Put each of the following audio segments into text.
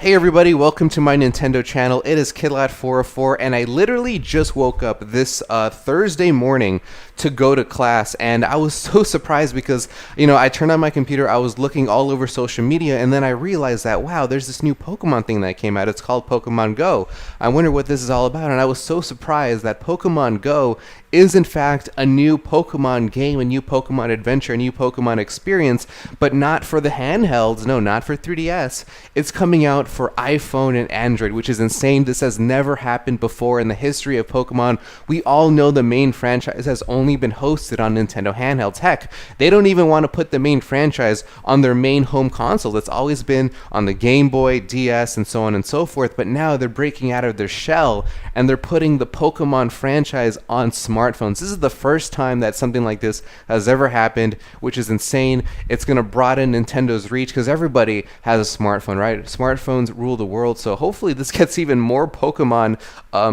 Hey everybody, welcome to my Nintendo channel. It is KidLad404 and I literally just woke up this Thursday morning to go to class, and I was so surprised because, I turned on my computer, I was looking all over social media, and then I realized that, wow, there's this new Pokemon thing that came out. It's called Pokemon GO. I wonder what this is all about, and I was so surprised that Pokemon GO is in fact a new Pokemon game, a new Pokemon adventure, a new Pokemon experience, but not for the handhelds, no, not for 3DS. It's coming out for iPhone and Android, which is insane. This has never happened before in the history of Pokemon. We all know the main franchise has only been hosted on Nintendo handhelds. Heck, they don't even want to put the main franchise on their main home console. It's always been on the Game Boy, DS, and so on and so forth, but now they're breaking out of their shell and they're putting the Pokemon franchise on smartphones. This is the first time that something like this has ever happened, which is insane. It's going to broaden Nintendo's reach because everybody has a smartphone, right? Smartphones rule the world, so hopefully this gets even more Pokemon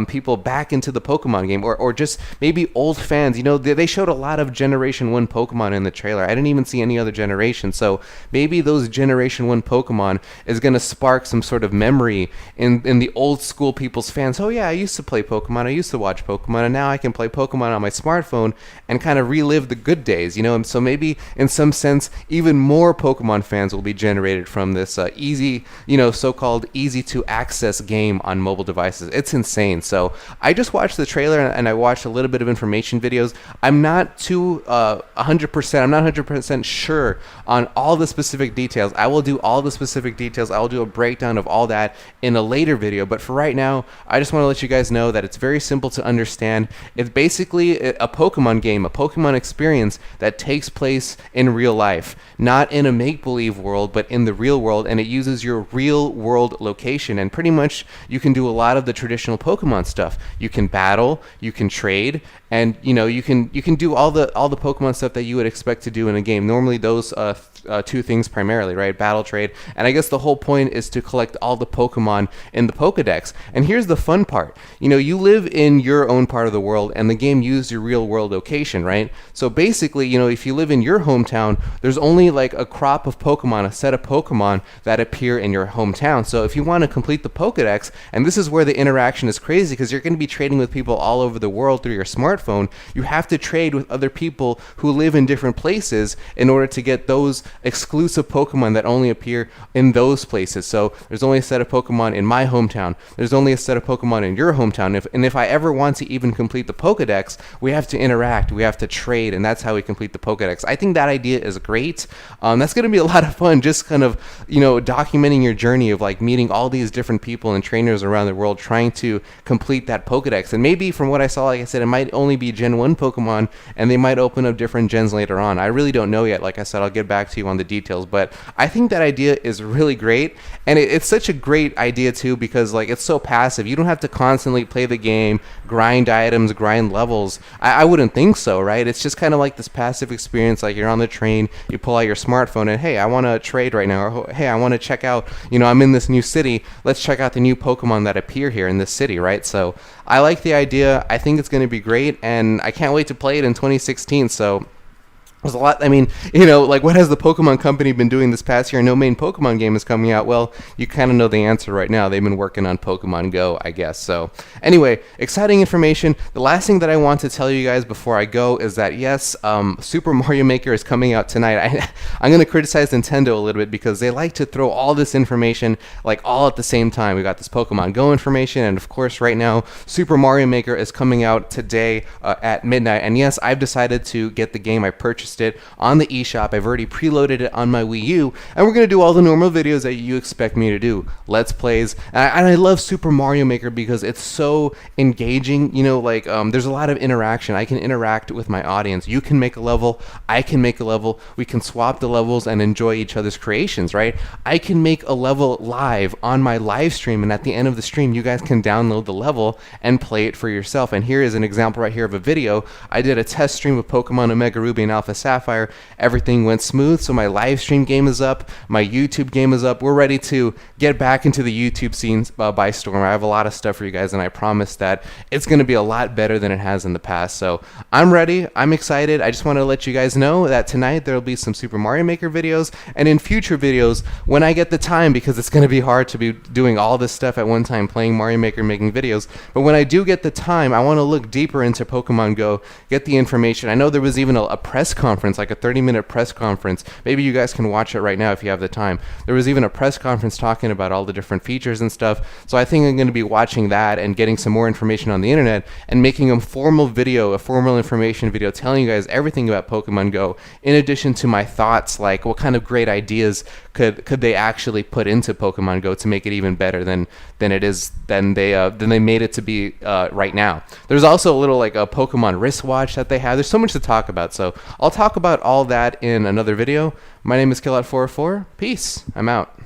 people back into the Pokemon game, or just maybe old fans. They showed a lot of Generation 1 Pokemon in the trailer. I didn't even see any other generation, so maybe those Generation 1 Pokemon is going to spark some sort of memory in the old school people's fans. Oh yeah, I used to play Pokemon, I used to watch Pokemon, and now I can play Pokemon on my smartphone and kind of relive the good days, and so maybe in some sense even more Pokemon fans will be generated from this easy, so-called easy to access game on mobile devices. It's insane. So I just watched the trailer and I watched a little bit of information videos. I'm not 100% sure on all the specific details. I will do all the specific details. I will do a breakdown of all that in a later video, but for right now I just want to let you guys know that it's very simple to understand. It's basically a Pokemon game, a Pokemon experience that takes place in real life, not in a make-believe world, but in the real world, and it uses your real world location, and pretty much you can do a lot of the traditional Pokemon stuff. You can battle, you can trade, and you can do all the Pokemon stuff that you would expect to do in a game. Normally those two things primarily, right? Battle, trade, and I guess the whole point is to collect all the Pokemon in the Pokedex. And here's the fun part. You live in your own part of the world, and the game uses your real world location, right? So basically, if you live in your hometown, there's only like a crop of Pokemon, a set of Pokemon that appear in your hometown. So if you want to complete the Pokedex, and this is where the interaction is crazy because you're going to be trading with people all over the world through your smartphone, you have to trade with other people who live in different places in order to get those exclusive Pokemon that only appear in those places. So there's only a set of Pokemon in my hometown. There's only a set of Pokemon in your hometown. If I ever want to even complete the Pokedex, we have to interact, we have to trade, and that's how we complete the Pokedex. I think that idea is great. That's going to be a lot of fun, just kind of, documenting your journey of like meeting all these different people and trainers around the world trying to complete that Pokedex. And maybe from what I saw, like I said, it might only be Gen 1 Pokemon, and they might open up different gens later on. I really don't know yet. Like I said, I'll get back to you on the details, but I think that idea is really great, and it's such a great idea too because like it's so passive. You don't have to constantly play the game, grind items, grind levels. I wouldn't think so, right? It's just kind of like this passive experience. Like you're on the train, you pull out your smartphone, and hey, I want to trade right now, or hey, I want to check out, I'm in this new city, let's check out the new Pokemon that appear here in this city, right? So I like the idea. I think it's going to be great, and I can't wait to play it in 2016. So there's a lot. I mean, like what has the Pokemon Company been doing this past year? No main Pokemon game is coming out. Well, you kind of know the answer right now. They've been working on Pokemon Go, I guess. So anyway, exciting information. The last thing that I want to tell you guys before I go is that yes, Super Mario Maker is coming out tonight. I'm going to criticize Nintendo a little bit because they like to throw all this information like all at the same time. We got this Pokemon Go information, and of course right now Super Mario Maker is coming out today at midnight. And yes, I've decided to get the game. I purchased it on the eShop. I've already preloaded it on my Wii U, and we're going to do all the normal videos that you expect me to do. Let's plays. And I love Super Mario Maker because it's so engaging. There's a lot of interaction. I can interact with my audience. You can make a level, I can make a level, we can swap the levels and enjoy each other's creations, right? I can make a level live on my live stream, and at the end of the stream you guys can download the level and play it for yourself. And here is an example right here of a video. I did a test stream of Pokemon Omega Ruby and Alpha Sapphire, everything went smooth. So my live stream game is up, my YouTube game is up. We're ready to get back into the YouTube scene by storm. I have a lot of stuff for you guys, and I promise that it's going to be a lot better than it has in the past. So I'm ready. I'm excited. I just want to let you guys know that tonight there will be some Super Mario Maker videos, and in future videos, when I get the time, because it's going to be hard to be doing all this stuff at one time, playing Mario Maker, making videos, but when I do get the time, I want to look deeper into Pokemon Go, get the information. I know there was even a press conference, like a 30-minute press conference. Maybe you guys can watch it right now if you have the time. There was even a press conference talking about all the different features and stuff. So I think I'm going to be watching that and getting some more information on the internet and making a formal video, a formal information video telling you guys everything about Pokemon Go, in addition to my thoughts, like what kind of great ideas could they actually put into Pokemon Go to make it even better than they made it to be right now. There's also a little like a Pokemon wristwatch that they have. There's so much to talk about, so I'll talk about all that in another video. My name is Killout404. Peace. I'm out.